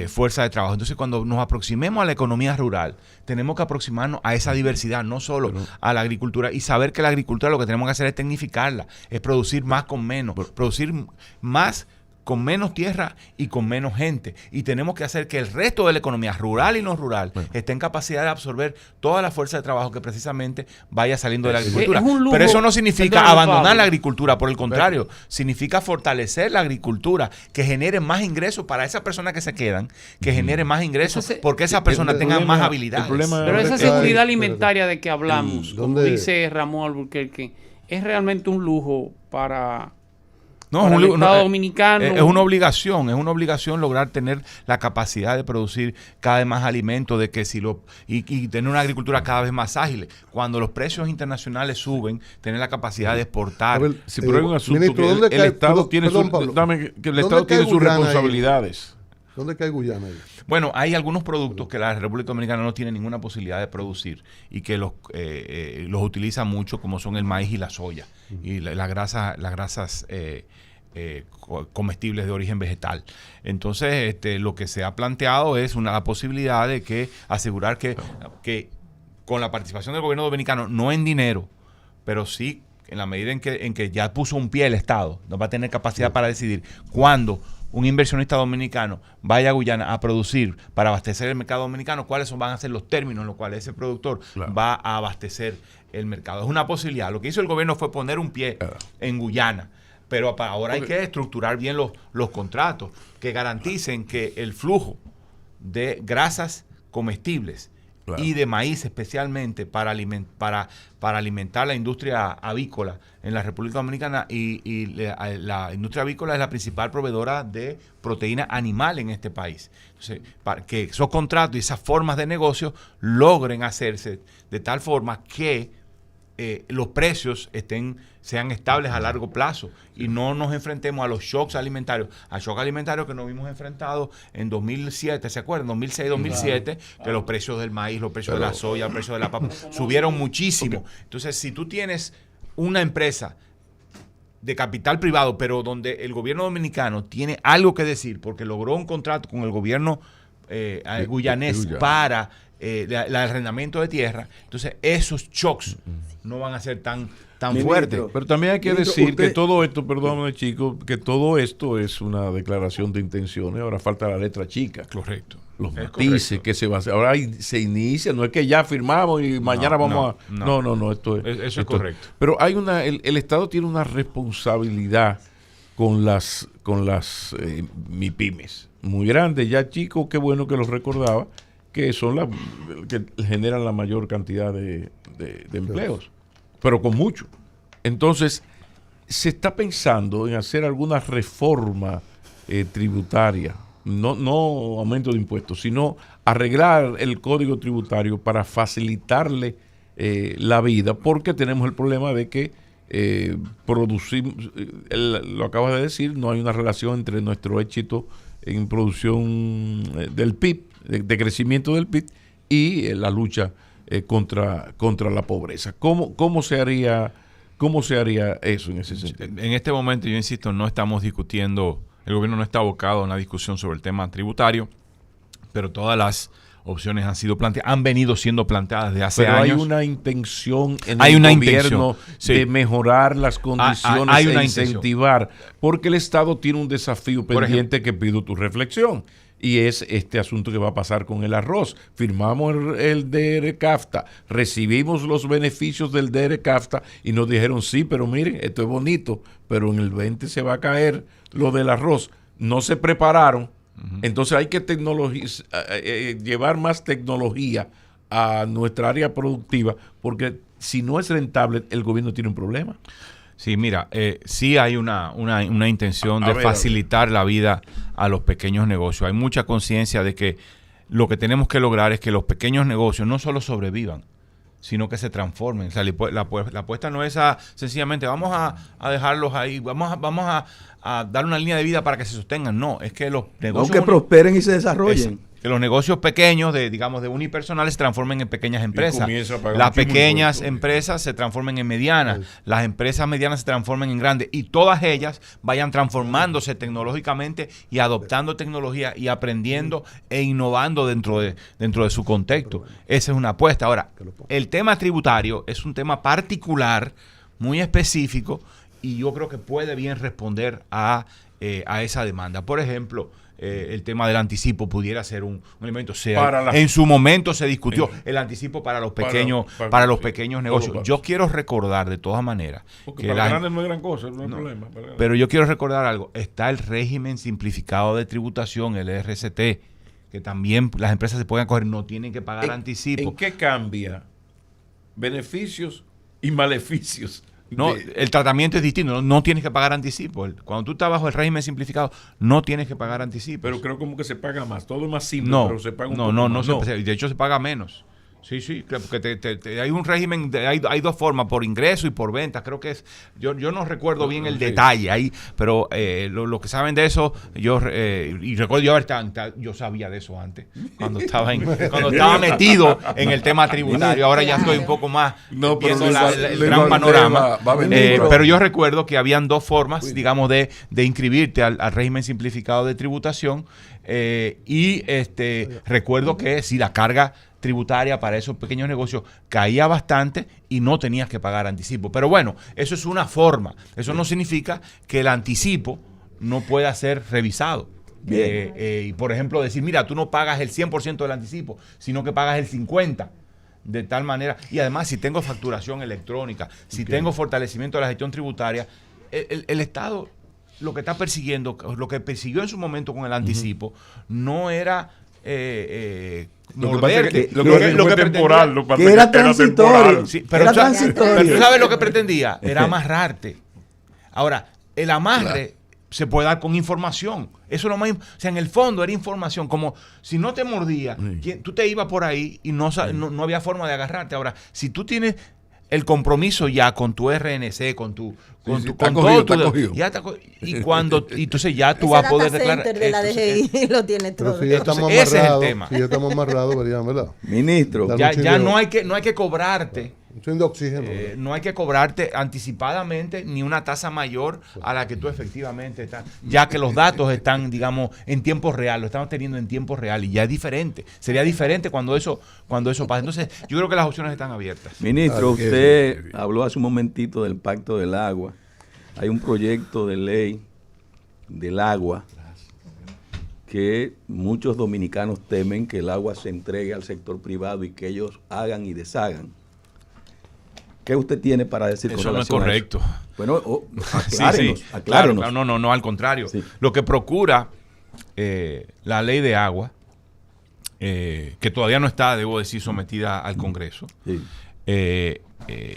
fuerza de trabajo. Entonces, cuando nos aproximemos a la economía rural, tenemos que aproximarnos a esa diversidad, no solo a la agricultura, y saber que la agricultura lo que tenemos que hacer es tecnificarla, es producir más con menos, producir más con menos tierra y con menos gente. Y tenemos que hacer que el resto de la economía, rural y no rural, esté en capacidad de absorber toda la fuerza de trabajo que precisamente vaya saliendo de la agricultura. Pero eso no significa abandonar la agricultura, por el contrario, significa fortalecer la agricultura, que genere más ingresos para esas personas que se quedan, que genere más ingresos porque esas personas tengan más habilidades. Pero esa seguridad alimentaria de que hablamos, como dice Ramón Alburquerque, es realmente un lujo para... No, el Estado dominicano. Es una obligación lograr tener la capacidad de producir cada vez más alimentos, de que y tener una agricultura cada vez más ágil. Cuando los precios internacionales suben, tener la capacidad de exportar. Sí, pero hay un asunto ministro, que el Estado tiene sus responsabilidades. ¿Dónde cae Guyana ahí? Bueno, hay algunos productos que la República Dominicana no tiene ninguna posibilidad de producir y que los utiliza mucho, como son el maíz y la soya y las grasas comestibles de origen vegetal. Entonces, lo que se ha planteado es la posibilidad de asegurar que con la participación del gobierno dominicano, no en dinero, pero sí en la medida en que ya puso un pie el Estado, nos va a tener capacidad para decidir cuándo un inversionista dominicano vaya a Guyana a producir para abastecer el mercado dominicano, cuáles van a ser los términos en los cuales ese productor va a abastecer el mercado. Es una posibilidad. Lo que hizo el gobierno fue poner un pie en Guyana, pero ahora hay que estructurar bien los contratos que garanticen que el flujo de grasas comestibles y de maíz especialmente para alimentar la industria avícola en la República Dominicana, y la industria avícola es la principal proveedora de proteína animal en este país. Entonces, para que esos contratos y esas formas de negocio logren hacerse de tal forma que los precios sean estables a largo plazo y no nos enfrentemos a los shocks alimentarios, que nos vimos enfrentados en 2007, ¿se acuerdan? 2006, 2007, que los precios del maíz, los precios de la soya, los precios de la papa subieron muchísimo. Entonces, si tú tienes una empresa de capital privado, pero donde el gobierno dominicano tiene algo que decir porque logró un contrato con el gobierno guyanés para el arrendamiento de tierra, entonces esos shocks no van a ser tan fuertes. Pero también hay que decir que todo esto, perdóname chicos, que todo esto es una declaración de intenciones. Ahora falta la letra chica. Correcto. Los matices que se va a hacer. Ahora se inicia, no es que ya firmamos y mañana vamos a... No, esto es correcto. Pero hay el Estado tiene una responsabilidad con las MIPYMES muy grande. Ya chicos, qué bueno que los recordaba, que son que generan la mayor cantidad de empleos, pero con mucho. Entonces, se está pensando en hacer alguna reforma tributaria, no aumento de impuestos, sino arreglar el código tributario para facilitarle la vida, porque tenemos el problema de que producimos, lo acabas de decir, no hay una relación entre nuestro éxito en producción del PIB, de crecimiento del PIB, y la lucha contra la pobreza. ¿Cómo se haría eso en ese sentido? En este momento, yo insisto, no estamos discutiendo, el gobierno no está abocado a una discusión sobre el tema tributario, pero todas las opciones han venido siendo planteadas desde hace años. Pero hay una intención en el gobierno de mejorar las condiciones e incentivar, porque el Estado tiene un desafío pendiente que pido tu reflexión, y es este asunto que va a pasar con el arroz. Firmamos el DR-CAFTA, recibimos los beneficios del DR-CAFTA y nos dijeron, sí, pero miren, esto es bonito, pero en el 20 se va a caer lo del arroz. No se prepararon. Entonces hay que llevar más tecnología a nuestra área productiva, porque si no es rentable, el gobierno tiene un problema. Sí, mira, sí hay una intención de facilitar la vida a los pequeños negocios. Hay mucha conciencia de que lo que tenemos que lograr es que los pequeños negocios no solo sobrevivan, sino que se transformen. O sea, la apuesta no es sencillamente vamos a dejarlos ahí, vamos a dar una línea de vida para que se sostengan. No, es que los negocios... No, que prosperen y se desarrollen. Que los negocios pequeños, de unipersonales, se transformen en pequeñas empresas. Las pequeñas empresas se transformen en medianas. Las empresas medianas se transformen en grandes. Y todas ellas vayan transformándose tecnológicamente y adoptando tecnología y aprendiendo e innovando dentro de su contexto. Esa es una apuesta. Ahora, el tema tributario es un tema particular, muy específico, y yo creo que puede bien responder a esa demanda. Por ejemplo, el tema del anticipo pudiera ser un elemento. En su momento se discutió el anticipo para los pequeños pequeños negocios. Yo quiero recordar de todas maneras que para grandes no es gran cosa, no hay problema. Pero yo quiero recordar algo. Está el régimen simplificado de tributación, el RCT, que también las empresas se pueden coger, no tienen que pagar anticipo. ¿En qué cambia beneficios y maleficios? No, el tratamiento es distinto, no tienes que pagar anticipo. Cuando tú estás bajo el régimen simplificado, no tienes que pagar anticipo. Pero creo como que se paga más, todo es más simple, pero se paga un poco más. De hecho se paga menos. Sí, porque hay un régimen, hay dos formas, por ingreso y por venta. Creo que es, yo no recuerdo bien el detalle ahí, pero lo que saben de eso, y recuerdo yo sabía de eso antes, cuando estaba metido en el tema tributario. Ahora ya estoy un poco más viendo el gran panorama. Pero yo recuerdo que habían dos formas, digamos, de inscribirte al régimen simplificado de tributación, y recuerdo que si la carga tributaria para esos pequeños negocios caía bastante y no tenías que pagar anticipo. Pero bueno, eso es una forma. Eso no significa que el anticipo no pueda ser revisado. Y por ejemplo, decir, mira, tú no pagas el 100% del anticipo, sino que pagas el 50%. De tal manera, y además si tengo facturación electrónica, si tengo fortalecimiento de la gestión tributaria, el Estado lo que está persiguiendo, lo que persiguió en su momento con el anticipo, no era... Lo que temporal, que era transitorio. Sí, pero tú sabes lo que pretendía, era amarrarte. Ahora, el amarre se puede dar con información. Eso es lo más, o sea, en el fondo era información, como si no te mordía, tú te ibas por ahí y no había forma de agarrarte. Ahora, si tú tienes el compromiso ya con tu RNC, con todo tu, ya y entonces ya tú vas a poder declarar. De la DGI lo tiene todo. Si ya estamos amarrados, ese es el tema. Si ya estamos amarrados, ¿verdad? Ministro, ya no hay que cobrarte. De oxígeno. No hay que cobrarte anticipadamente ni una tasa mayor a la que tú efectivamente estás, ya que los datos están, digamos, en tiempo real, lo estamos teniendo en tiempo real y ya es diferente. Sería diferente cuando eso pasa. Entonces, yo creo que las opciones están abiertas. Ministro, usted habló hace un momentito del Pacto del Agua. Hay un proyecto de ley del agua que muchos dominicanos temen que el agua se entregue al sector privado y que ellos hagan y deshagan. ¿Qué usted tiene para decir eso? No es correcto. Bueno, aclárenos. Claro, no, al contrario. Sí. Lo que procura la ley de agua, que todavía no está, debo decir, sometida al Congreso,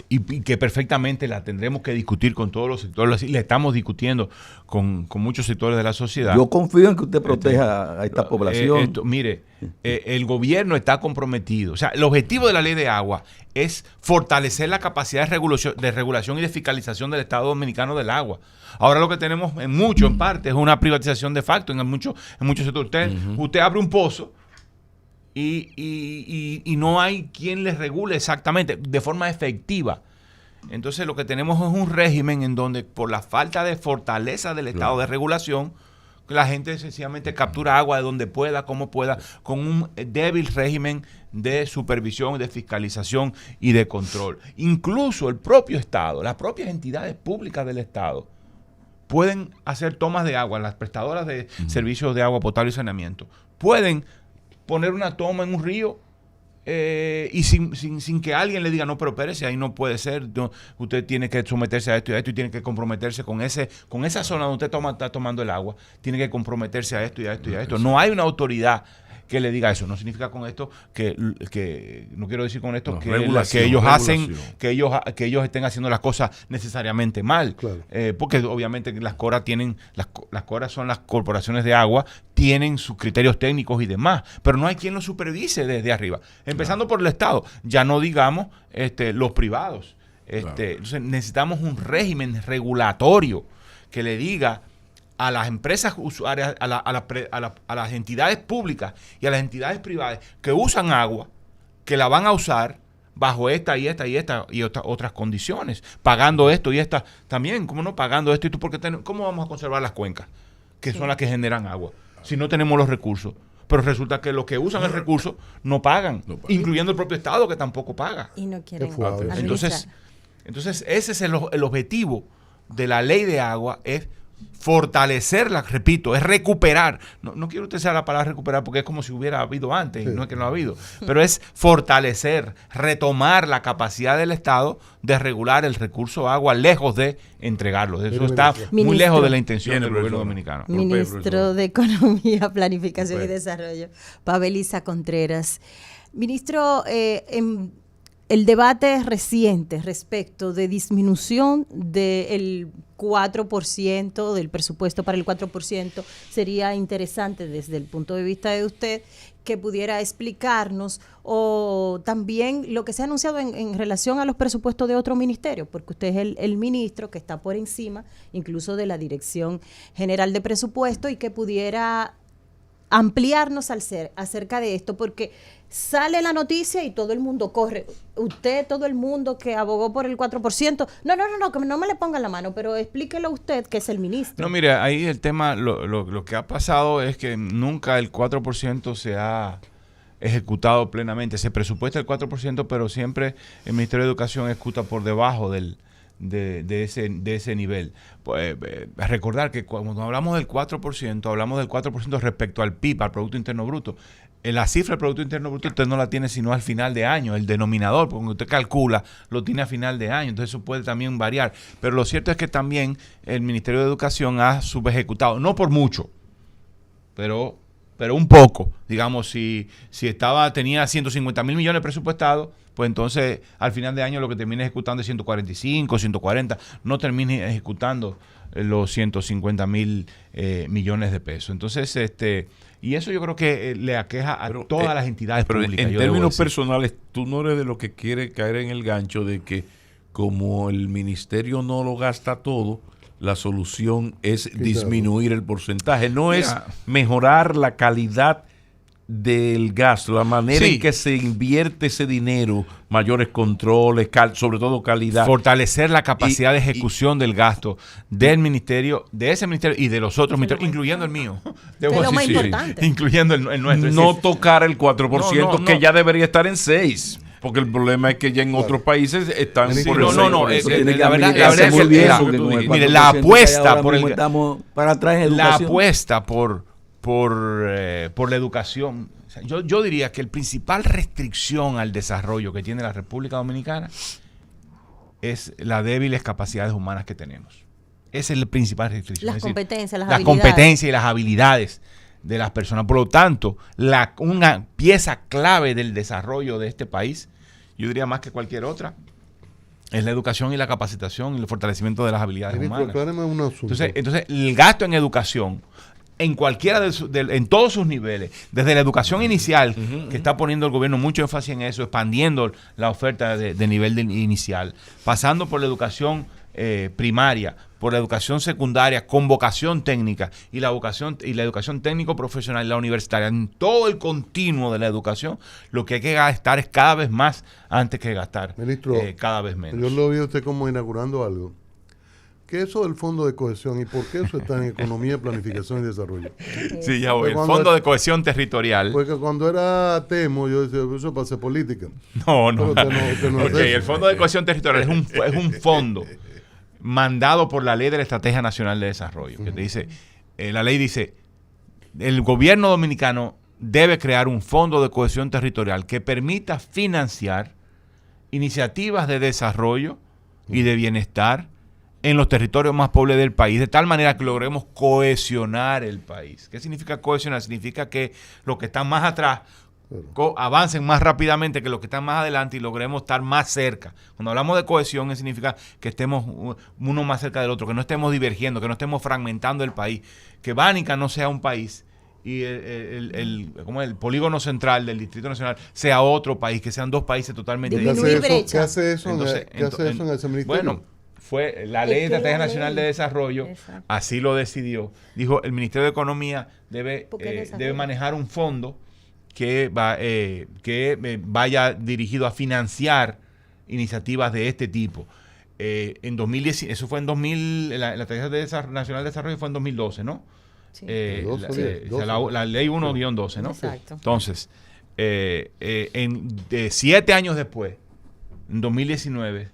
y que perfectamente la tendremos que discutir con todos los sectores, y la estamos discutiendo con muchos sectores de la sociedad. Yo confío en que usted proteja a esta población. Mire, el gobierno está comprometido. O sea, el objetivo de la ley de agua es fortalecer la capacidad de regulación y de fiscalización del Estado Dominicano del agua. Ahora lo que tenemos en parte, es una privatización de facto en muchos sectores. Usted abre un pozo y no hay quien les regule exactamente, de forma efectiva. Entonces lo que tenemos es un régimen en donde, por la falta de fortaleza del Estado de regulación, la gente sencillamente captura agua de donde pueda, como pueda, con un débil régimen de supervisión, de fiscalización y de control. Incluso el propio Estado, las propias entidades públicas del Estado, pueden hacer tomas de agua. Las prestadoras de servicios de agua potable y saneamiento pueden poner una toma en un río y sin que alguien le diga, no, pero espérese, ahí no puede ser, no, usted tiene que someterse a esto y tiene que comprometerse con esa zona donde usted está tomando el agua, tiene que comprometerse a esto y a esto y a esto. No hay una autoridad que le diga eso. No significa con esto que no quiero decir con esto No, que ellos estén haciendo las cosas necesariamente mal. Claro. Porque obviamente las CORA tienen, las CORA son las corporaciones de agua, tienen sus criterios técnicos y demás, pero no hay quien los supervise desde arriba. Empezando por el Estado, ya no digamos los privados. Entonces necesitamos un régimen regulatorio que le diga a las empresas usuarias, a las entidades públicas y a las entidades privadas que usan agua, que la van a usar bajo esta y otras condiciones, pagando esto y esta también, ¿cómo no? Pagando esto y tú, porque ¿cómo vamos a conservar las cuencas? Que son las que generan agua, si no tenemos los recursos. Pero resulta que los que usan el recurso no pagan, incluyendo el propio Estado, que tampoco paga. Y no quieren Entonces, ese es el objetivo de la ley de agua, es fortalecerla, repito, es recuperar. No quiero utilizar la palabra recuperar porque es como si hubiera habido antes, y no es que no ha habido, pero es fortalecer, retomar la capacidad del Estado de regular el recurso agua lejos de entregarlo. Eso está muy lejos de la intención del gobierno dominicano. Ministro de Economía, Planificación y Desarrollo, Pavel Issa Contreras. Ministro, el debate reciente respecto de disminución del 4%, del presupuesto para el 4%, sería interesante desde el punto de vista de usted que pudiera explicarnos, o también lo que se ha anunciado en relación a los presupuestos de otro ministerio, porque usted es el ministro que está por encima incluso de la Dirección General de Presupuesto, y que pudiera ampliarnos acerca de esto, porque sale la noticia y todo el mundo corre. Usted, todo el mundo que abogó por el 4%, no, que no me le pongan la mano, pero explíquelo usted, que es el ministro. No, mire, ahí el tema, lo que ha pasado es que nunca el 4% se ha ejecutado plenamente. Se presupuesta el 4%, pero siempre el Ministerio de Educación ejecuta por debajo de ese nivel. Pues, recordar que cuando hablamos del 4%, hablamos del 4% respecto al PIB, al Producto Interno Bruto. La cifra del Producto Interno Bruto usted no la tiene sino al final de año, el denominador, porque cuando usted calcula, lo tiene a final de año, entonces eso puede también variar. Pero lo cierto es que también el Ministerio de Educación ha subejecutado, no por mucho, pero un poco. Digamos, si tenía 150 mil millones presupuestados, pues entonces al final de año lo que termina ejecutando es 145, 140, no termina ejecutando los 150 mil millones de pesos. Entonces, y eso yo creo que le aqueja a todas las entidades públicas. En términos personales, tú no eres de los que quiere caer en el gancho de que como el ministerio no lo gasta todo, la solución es disminuir el porcentaje. No es mejorar la calidad del gasto, la manera en que se invierte ese dinero, mayores controles, sobre todo calidad. Fortalecer la capacidad de ejecución del gasto del ministerio, de ese ministerio y de los otros ministerios, incluyendo el mío. Es lo más importante. Incluyendo el nuestro. No tocar el 4%, que ya debería estar en 6%. Porque el problema es que ya en otros países están por el 6%. La verdad es que mire, la apuesta por estamos para atrás en educación. La apuesta por la educación. O sea, yo diría que la principal restricción al desarrollo que tiene la República Dominicana es las débiles capacidades humanas que tenemos. Esa es la principal restricción. Las competencias, las habilidades. Las competencias y las habilidades de las personas. Por lo tanto, una pieza clave del desarrollo de este país, yo diría más que cualquier otra, es la educación y la capacitación y el fortalecimiento de las habilidades humanas. Entonces, el gasto en educación, en cualquiera en todos sus niveles, desde la educación inicial, que está poniendo el gobierno mucho énfasis en eso, expandiendo la oferta de nivel inicial, pasando por la educación primaria, por la educación secundaria con vocación técnica y la educación técnico profesional y la universitaria, en todo el continuo de la educación, lo que hay que gastar es cada vez más antes que gastar cada vez menos. Yo lo vi a usted como inaugurando algo. ¿Qué es eso del Fondo de Cohesión y por qué eso está en Economía, Planificación y Desarrollo? Sí, ya voy. El Fondo de Cohesión Territorial. Porque cuando era Temo, yo decía, eso para hacer política. No. El Fondo de Cohesión Territorial es un fondo mandado por la Ley de la Estrategia Nacional de Desarrollo, que te dice, la ley dice, el gobierno dominicano debe crear un fondo de cohesión territorial que permita financiar iniciativas de desarrollo y de bienestar en los territorios más pobres del país, de tal manera que logremos cohesionar el país. ¿Qué significa cohesionar? Significa que los que están más atrás avancen más rápidamente que los que están más adelante y logremos estar más cerca. Cuando hablamos de cohesión, significa que estemos uno más cerca del otro, que no estemos divergiendo, que no estemos fragmentando el país, que Bánica no sea un país y el polígono central del Distrito Nacional sea otro país, que sean dos países totalmente diferentes. ¿Qué hace eso en ese ministerio? Bueno, fue la Ley de Estrategia Nacional de Desarrollo, así lo decidió. Dijo, el Ministerio de Economía debe manejar un fondo que vaya dirigido a financiar iniciativas de este tipo. En 2010, eso fue en 2000, la Estrategia Nacional de Desarrollo fue en 2012, ¿no? Sí. La ley 1-12, ¿no? Exacto. Entonces, 7 años después, en 2019,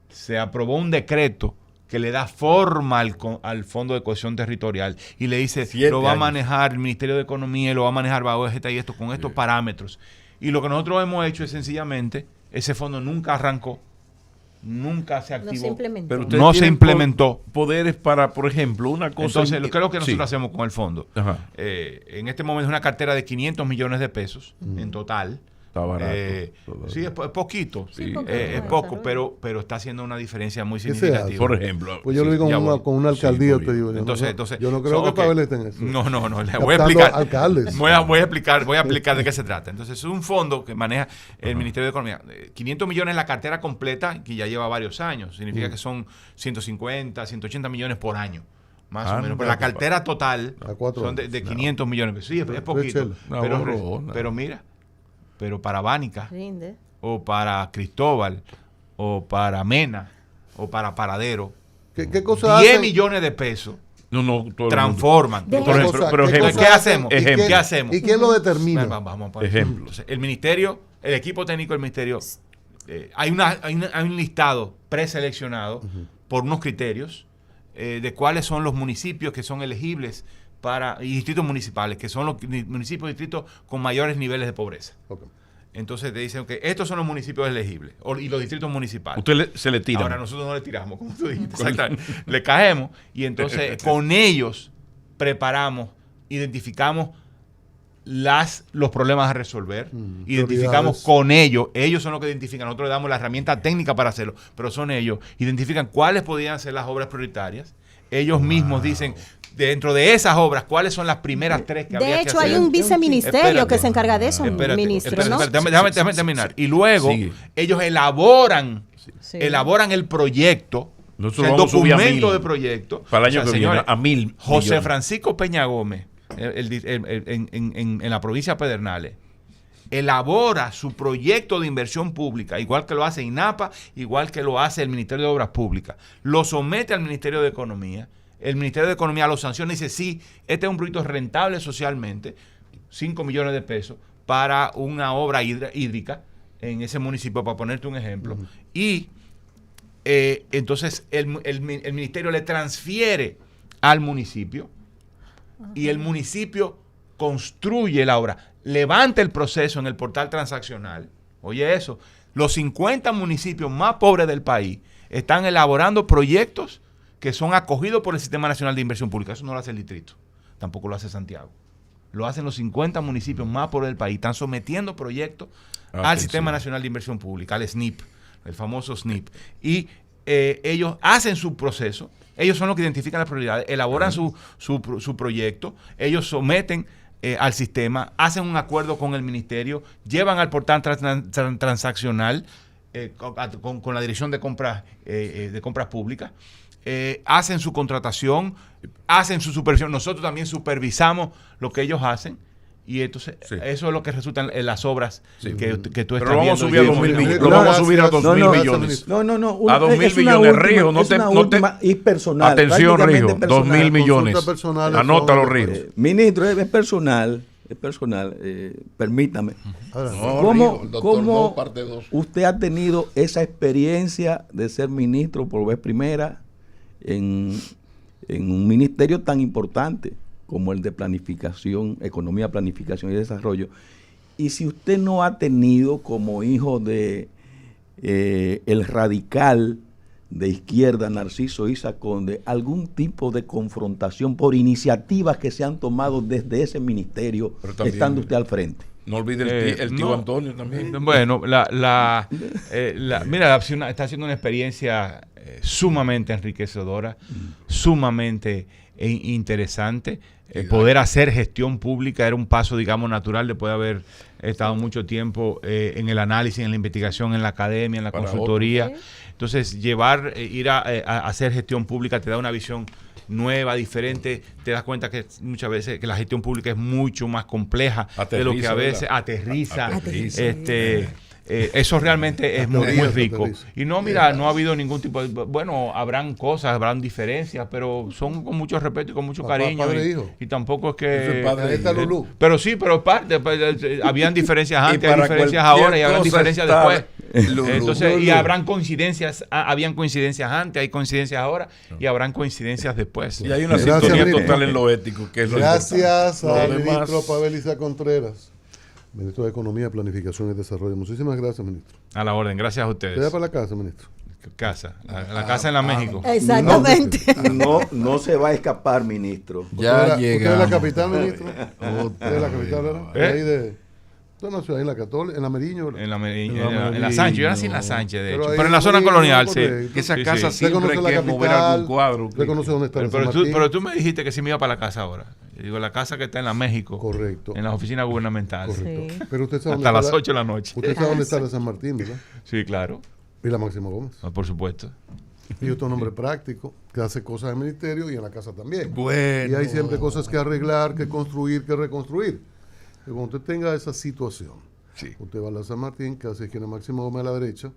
se aprobó un decreto que le da forma al Fondo de Cohesión Territorial y le dice, lo va a manejar el Ministerio de Economía y lo va a manejar bajo con estos parámetros. Y lo que nosotros hemos hecho es sencillamente, ese fondo nunca arrancó, nunca se activó. No se implementó. Poderes para, por ejemplo, una cosa... Entonces, ¿qué es lo que nosotros hacemos con el fondo? En este momento es una cartera de 500 millones de pesos en total. Está barato. Sí, es poquito. Sí, es poco, pero está haciendo una diferencia muy significativa. Por ejemplo. Pues yo lo digo con una alcaldía, te digo. Entonces, yo no creo que Pavel esté en eso. No, le voy a explicar. Alcaldes. Voy a explicar de qué se trata. Entonces, es un fondo que maneja el Ministerio de Economía. 500 millones en la cartera completa, que ya lleva varios años. Significa que son 150, 180 millones por año. Más o menos. Pero la cartera total son de 500 millones. Sí, es poquito. Pero mira, pero para Bánica, o para Cristóbal, o para Mena, o para Paradero, ¿Qué cosa 10 hacen? millones de pesos transforman. Pero ¿qué hacemos? ¿Qué hacemos? ¿Y quién lo determina? Vamos por ejemplo. El ministerio, el equipo técnico del ministerio, hay un listado preseleccionado por unos criterios de cuáles son los municipios que son elegibles y distritos municipales, que son los municipios y distritos con mayores niveles de pobreza. Okay. Entonces te dicen que estos son los municipios elegibles y los distritos municipales. Usted se le tira. Ahora nosotros no le tiramos, como tú dijiste. Exactamente. Le caemos y entonces con ellos preparamos, identificamos los problemas a resolver, identificamos con ellos son los que identifican, nosotros le damos la herramienta técnica para hacerlo, pero son ellos, identifican cuáles podrían ser las obras prioritarias, ellos mismos dicen, dentro de esas obras, ¿cuáles son las primeras 3 que habría que hacer? De hecho, hay un viceministerio que se encarga de eso, ministro, ¿no? Déjame terminar. Y luego, ellos elaboran el proyecto, el documento de proyecto. Para el año que viene, a 1.000 José millones. Francisco Peña Gómez, en la provincia de Pedernales, elabora su proyecto de inversión pública, igual que lo hace INAPA, igual que lo hace el Ministerio de Obras Públicas. Lo somete al Ministerio de Economía. El Ministerio de Economía lo sanciona y dice, sí, este es un proyecto rentable socialmente, 5 millones de pesos para una obra hídrica en ese municipio, para ponerte un ejemplo. Y entonces el ministerio le transfiere al municipio y el municipio construye la obra, levanta el proceso en el portal transaccional. Oye eso, los 50 municipios más pobres del país están elaborando proyectos que son acogidos por el Sistema Nacional de Inversión Pública. Eso no lo hace el distrito, tampoco lo hace Santiago. Lo hacen los 50 municipios más pobres del país. Están sometiendo proyectos al Sistema Nacional de Inversión Pública, al SNIP, el famoso SNIP. Y ellos hacen su proceso, ellos son los que identifican las prioridades, elaboran su proyecto, ellos someten al sistema, hacen un acuerdo con el ministerio, llevan al portal transaccional con la Dirección de Compras Públicas, hacen su contratación, hacen su supervisión. Nosotros también supervisamos lo que ellos hacen. Y entonces eso es lo que resulta en las obras que tú estás viendo. Lo vamos a subir a 2.000 millones. Lo vamos a subir a 2.000 millones. No. A 2.000 millones, Rijo. Y personal. Atención, Rijo. 2.000 millones. Anótalo, Rijo. Ministro, es personal. Permítame. ¿Cómo usted ha tenido esa experiencia de ser ministro por vez primera en un ministerio tan importante como el de planificación, economía, planificación y desarrollo? Y si usted no ha tenido como hijo de el radical de izquierda, Narciso Isa Conde, algún tipo de confrontación por iniciativas que se han tomado desde ese ministerio, también, estando usted al frente? No olvide el tío no, Antonio también. Bueno, mira, está haciendo una experiencia sumamente enriquecedora, sumamente interesante. Poder hacer gestión pública era un paso, digamos, natural después de haber estado mucho tiempo en el análisis, en la investigación, en la academia, en la consultoría. otros. Entonces, ir a hacer gestión pública te da una visión nueva, diferente. Te das cuenta que muchas veces que la gestión pública es mucho más compleja de lo que a veces aterriza. Eso realmente es muy rico. Y no, mira, no ha habido ningún tipo de... Bueno, habrán cosas, habrán diferencias, pero son con mucho respeto y con mucho cariño. Y tampoco es que... Pero sí, pero es parte. Habían diferencias antes, hay diferencias ahora y habrán diferencias después. Entonces, y habrán coincidencias, habían coincidencias antes, hay coincidencias ahora y habrán coincidencias después. Y hay una sintonía total en lo ético, que es lo Gracias importante. al ministro Pavel Isa Contreras, ministro de Economía, Planificación y Desarrollo. Muchísimas gracias, ministro. A la orden, gracias a ¿Usted va ustedes. para la casa, ministro? Casa, la casa en la México. Exactamente. No se va a escapar, ministro. Ya ¿Usted es llegamos. la capital, ministro? ¿Usted es la capital, verdad? ¿De ahí de...? ¿Usted nació ahí en la Católica, en la Meriño? En la Sánchez, yo nací en la Sánchez, de hecho. ahí Pero en la zona Meriño, colonial, por sí. ahí. Que esa Sí, casa sí. siempre Usted hay conoce que la mover capital, algún cuadro. usted conoce dónde está la San Martín. Pero tú me dijiste que sí me iba para la casa ahora. Yo digo, la casa que está en la México. Correcto. En las oficinas gubernamentales. Correcto. Sí. Pero usted sabe Hasta dónde las está 8 de la noche. Usted sabe dónde está la San Martín, ¿verdad? Sí, claro. Y la Máximo Gómez. Por supuesto. Y usted es un hombre práctico, que hace cosas en el ministerio y en la casa también. Bueno. Y hay siempre cosas que arreglar, que construir, que reconstruir. Pero cuando usted tenga esa situación, Sí. usted va a la San Martín, que hace esquina Máximo Gómez a la derecha,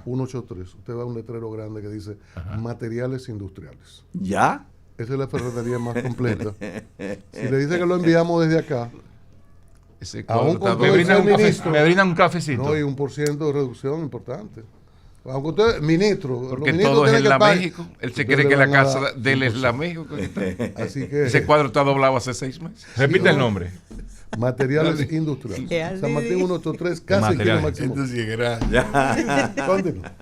183. Usted va a un letrero grande que dice materiales industriales. ¿Ya? Esa es la ferretería más completa. Si le dice que lo enviamos desde acá, Ese aún cuadro con está todo Me el brindan, ministro, me brindan un cafecito. no hay un % de reducción importante. Aunque usted, ministro, Porque los ministros todo es tienen en que la pagar. México. Él se Ustedes cree le que la van a casa dar de él es 100%. la México. Así que Ese cuadro está doblado hace 6 meses. Repite el nombre. materiales industriales. Ya San Martín sí. 183, casi esquina Materiales. Máximo. Entonces, Continúa.